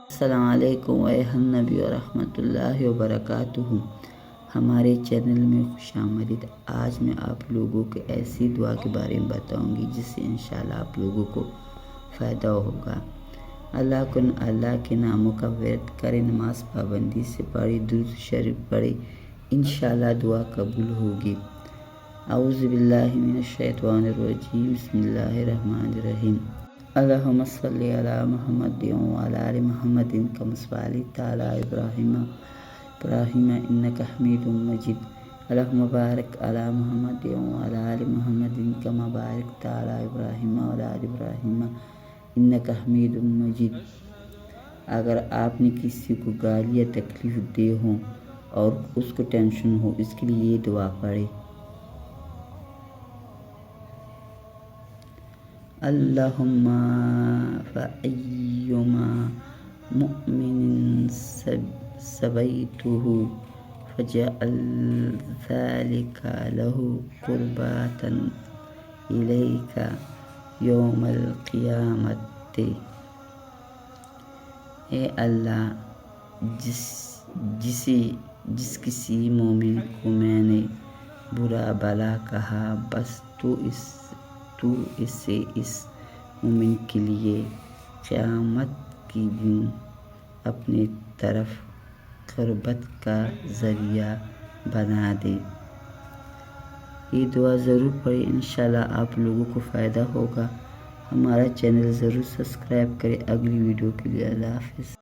السلام علیکم ایھا النبی ورحمۃ اللہ وبرکاتہ۔ ہمارے چینل میں خوش آمدید۔ آج میں آپ لوگوں کو ایسی دعا کے بارے میں بتاؤں گی جس سے انشاءاللہ آپ لوگوں کو فائدہ ہوگا۔ اللہ کے ناموں کا ورد کرے، نماز پابندی سے پڑھے، درود شریف پڑھے، انشاءاللہ دعا قبول ہوگی۔ اعوذ باللہ من الشیطان الرجیم، بسم اللہ الرحمن الرحیم۔ اللہم صلی علی محمد وعلی آل محمد کما صلیت علی ابراہیم انک حمید مجید۔ اللہم بارک علی محمد وعلی آل محمد کما بارکت علی ابراہیم وعلی آل ابراہیم انک حمید مجید۔ اگر آپ نے کسی کو گالی یا تکلیف دی ہو اور اس کو ٹینشن ہو، اس کے لیے یہ دعا پڑھے۔ اللہم فأیما مؤمن سبیتہ فجعل ذلک لہ قربۃ الیک یوم القیامۃ۔ اے اللہ، جس کسی مومن کو میں نے برا بھلا کہا، بس تو اسے اس مومن کے لیے قیامت کے دن اپنی طرف قربت کا ذریعہ بنا دے۔ یہ دعا ضرور پڑھیں، انشاءاللہ آپ لوگوں کو فائدہ ہوگا۔ ہمارا چینل ضرور سبسکرائب کریں۔ اگلی ویڈیو کے لیے اللہ حافظ۔